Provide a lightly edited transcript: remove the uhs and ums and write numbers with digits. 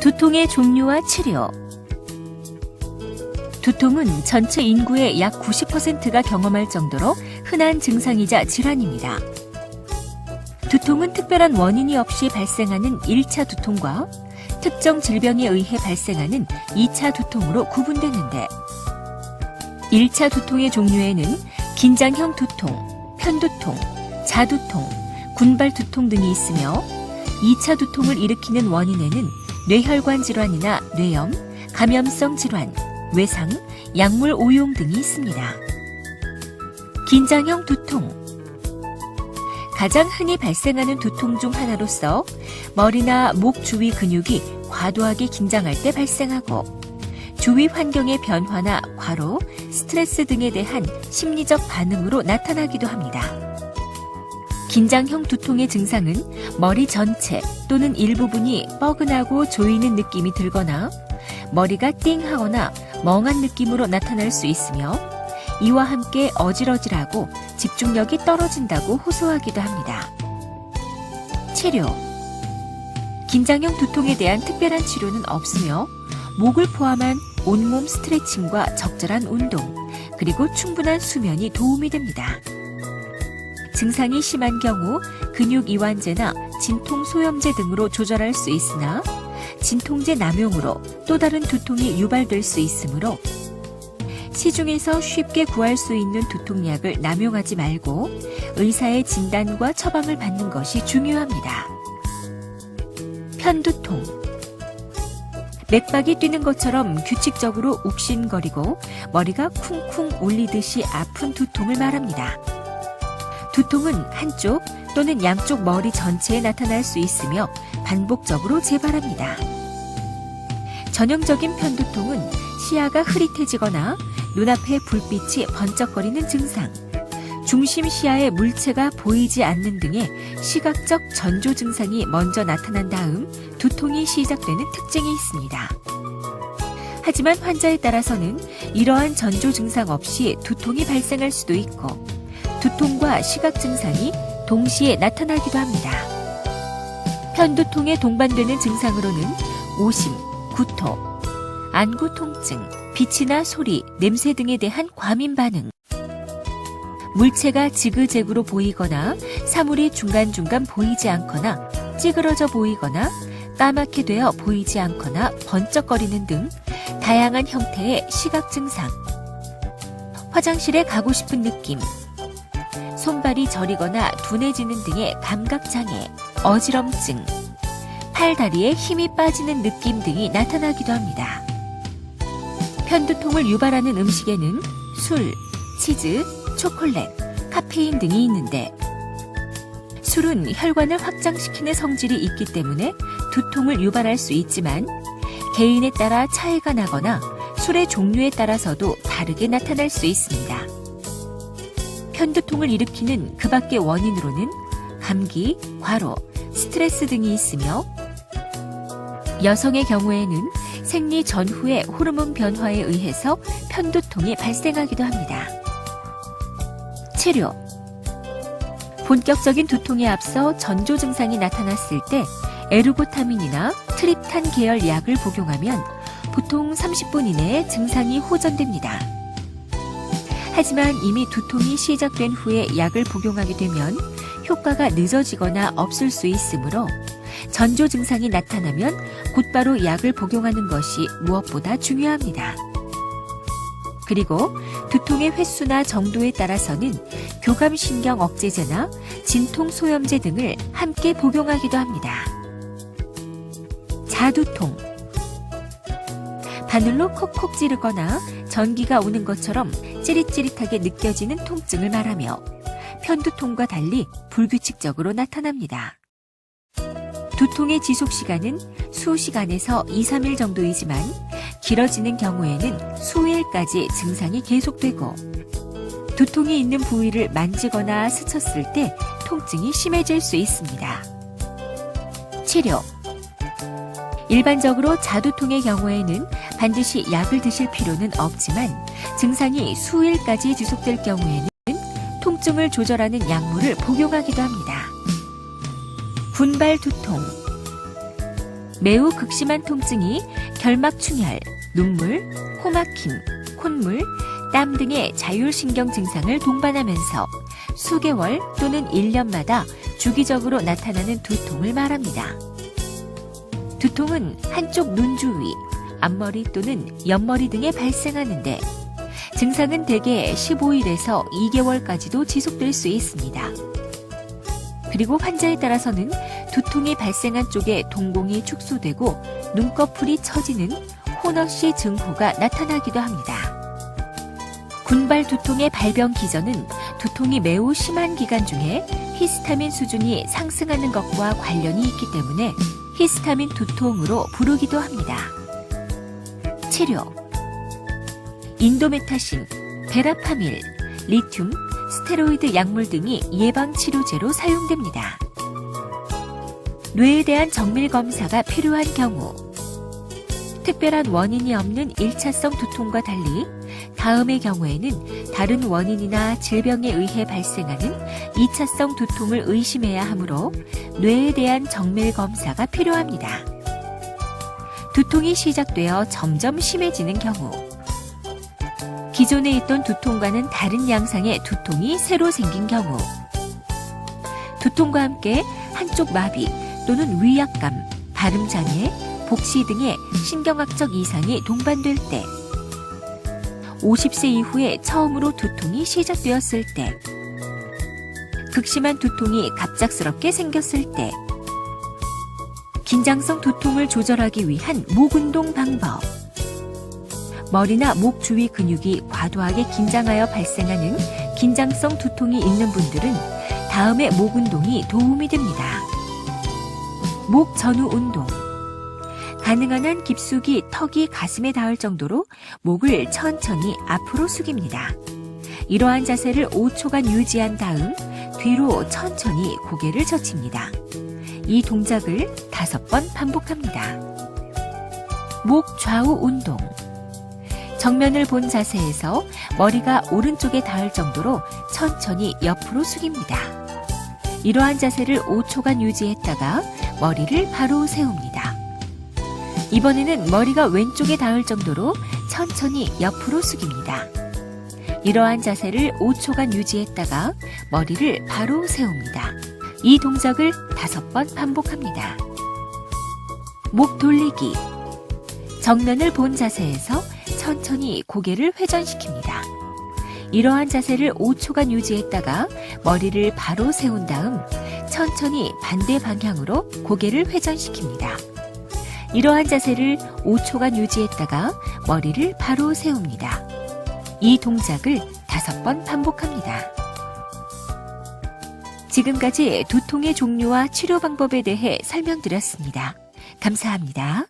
두통의 종류와 치료. 두통은 전체 인구의 약 90%가 경험할 정도로 흔한 증상이자 질환입니다. 두통은 특별한 원인이 없이 발생하는 1차 두통과 특정 질병에 의해 발생하는 2차 두통으로 구분되는데, 1차 두통의 종류에는 긴장형 두통, 편두통, 자두통, 군발두통 등이 있으며, 2차 두통을 일으키는 원인에는 뇌혈관 질환이나 뇌염, 감염성 질환, 외상, 약물 오용 등이 있습니다. 긴장형 두통. 가장 흔히 발생하는 두통 중 하나로서 머리나 목 주위 근육이 과도하게 긴장할 때 발생하고, 주위 환경의 변화나 과로, 스트레스 등에 대한 심리적 반응으로 나타나기도 합니다. 긴장형 두통의 증상은 머리 전체 또는 일부분이 뻐근하고 조이는 느낌이 들거나 머리가 띵하거나 멍한 느낌으로 나타날 수 있으며, 이와 함께 어질어질하고 집중력이 떨어진다고 호소하기도 합니다. 치료. 긴장형 두통에 대한 특별한 치료는 없으며, 목을 포함한 온몸 스트레칭과 적절한 운동, 그리고 충분한 수면이 도움이 됩니다. 증상이 심한 경우 근육 이완제나 진통 소염제 등으로 조절할 수 있으나, 진통제 남용으로 또 다른 두통이 유발될 수 있으므로 시중에서 쉽게 구할 수 있는 두통약을 남용하지 말고 의사의 진단과 처방을 받는 것이 중요합니다. 편두통. 맥박이 뛰는 것처럼 규칙적으로 욱신거리고 머리가 쿵쿵 울리듯이 아픈 두통을 말합니다. 두통은 한쪽 또는 양쪽 머리 전체에 나타날 수 있으며 반복적으로 재발합니다. 전형적인 편두통은 시야가 흐릿해지거나 눈앞에 불빛이 번쩍거리는 증상, 중심 시야에 물체가 보이지 않는 등의 시각적 전조 증상이 먼저 나타난 다음 두통이 시작되는 특징이 있습니다. 하지만 환자에 따라서는 이러한 전조 증상 없이 두통이 발생할 수도 있고, 두통과 시각 증상이 동시에 나타나기도 합니다. 편두통에 동반되는 증상으로는 오심, 구토, 안구 통증, 빛이나 소리, 냄새 등에 대한 과민 반응, 물체가 지그재그로 보이거나 사물이 중간중간 보이지 않거나 찌그러져 보이거나 까맣게 되어 보이지 않거나 번쩍거리는 등 다양한 형태의 시각 증상, 화장실에 가고 싶은 느낌, 손발이 저리거나 둔해지는 등의 감각장애, 어지럼증, 팔, 다리에 힘이 빠지는 느낌 등이 나타나기도 합니다. 편두통을 유발하는 음식에는 술, 치즈, 초콜릿, 카페인 등이 있는데, 술은 혈관을 확장시키는 성질이 있기 때문에 두통을 유발할 수 있지만, 개인에 따라 차이가 나거나 술의 종류에 따라서도 다르게 나타날 수 있습니다. 편두통을 일으키는 그 밖의 원인으로는 감기, 과로, 스트레스 등이 있으며, 여성의 경우에는 생리 전후의 호르몬 변화에 의해서 편두통이 발생하기도 합니다. 치료. 본격적인 두통에 앞서 전조 증상이 나타났을 때 에르고타민이나 트립탄 계열 약을 복용하면 보통 30분 이내에 증상이 호전됩니다. 하지만 이미 두통이 시작된 후에 약을 복용하게 되면 효과가 늦어지거나 없을 수 있으므로 전조 증상이 나타나면 곧바로 약을 복용하는 것이 무엇보다 중요합니다. 그리고 두통의 횟수나 정도에 따라서는 교감신경 억제제나 진통소염제 등을 함께 복용하기도 합니다. 자두통. 바늘로 콕콕 찌르거나 전기가 오는 것처럼 찌릿찌릿하게 느껴지는 통증을 말하며 편두통과 달리 불규칙적으로 나타납니다. 두통의 지속시간은 수시간에서 2, 3일 정도이지만 길어지는 경우에는 수일까지 증상이 계속되고, 두통이 있는 부위를 만지거나 스쳤을 때 통증이 심해질 수 있습니다. 치료. 일반적으로 자두통의 경우에는 반드시 약을 드실 필요는 없지만 증상이 수일까지 지속될 경우에는 통증을 조절하는 약물을 복용하기도 합니다. 군발두통. 매우 극심한 통증이 결막충혈, 눈물, 코막힘, 콧물, 땀 등의 자율신경 증상을 동반하면서 수개월 또는 1년마다 주기적으로 나타나는 두통을 말합니다. 두통은 한쪽 눈 주위, 앞머리 또는 옆머리 등에 발생하는데 증상은 대개 15일에서 2개월까지도 지속될 수 있습니다. 그리고 환자에 따라서는 두통이 발생한 쪽에 동공이 축소되고 눈꺼풀이 처지는 호너시 증후가 나타나기도 합니다. 군발 두통의 발병 기전은 두통이 매우 심한 기간 중에 히스타민 수준이 상승하는 것과 관련이 있기 때문에 히스타민 두통으로 부르기도 합니다. 치료: 인도메타신, 베라파밀, 리튬, 스테로이드 약물 등이 예방치료제로 사용됩니다. 뇌에 대한 정밀 검사가 필요한 경우, 특별한 원인이 없는 1차성 두통과 달리 다음의 경우에는 다른 원인이나 질병에 의해 발생하는 2차성 두통을 의심해야 하므로 뇌에 대한 정밀 검사가 필요합니다. 두통이 시작되어 점점 심해지는 경우, 기존에 있던 두통과는 다른 양상의 두통이 새로 생긴 경우, 두통과 함께 한쪽 마비 또는 위압감, 발음장애, 복시 등의 신경학적 이상이 동반될 때, 50세 이후에 처음으로 두통이 시작되었을 때, 극심한 두통이 갑작스럽게 생겼을 때, 긴장성 두통을 조절하기 위한 목 운동 방법, 머리나 목 주위 근육이 과도하게 긴장하여 발생하는 긴장성 두통이 있는 분들은 다음의 목 운동이 도움이 됩니다. 목 전후 운동. 가능한 한 깊숙이 턱이 가슴에 닿을 정도로 목을 천천히 앞으로 숙입니다. 이러한 자세를 5초간 유지한 다음 뒤로 천천히 고개를 젖힙니다. 이 동작을 5번 반복합니다. 목 좌우 운동. 정면을 본 자세에서 머리가 오른쪽에 닿을 정도로 천천히 옆으로 숙입니다. 이러한 자세를 5초간 유지했다가 머리를 바로 세웁니다. 이번에는 머리가 왼쪽에 닿을 정도로 천천히 옆으로 숙입니다. 이러한 자세를 5초간 유지했다가 머리를 바로 세웁니다. 이 동작을 5번 반복합니다. 목 돌리기. 정면을 본 자세에서 천천히 고개를 회전시킵니다. 이러한 자세를 5초간 유지했다가 머리를 바로 세운 다음 천천히 반대 방향으로 고개를 회전시킵니다. 이러한 자세를 5초간 유지했다가 머리를 바로 세웁니다. 이 동작을 5번 반복합니다. 지금까지 두통의 종류와 치료 방법에 대해 설명드렸습니다. 감사합니다.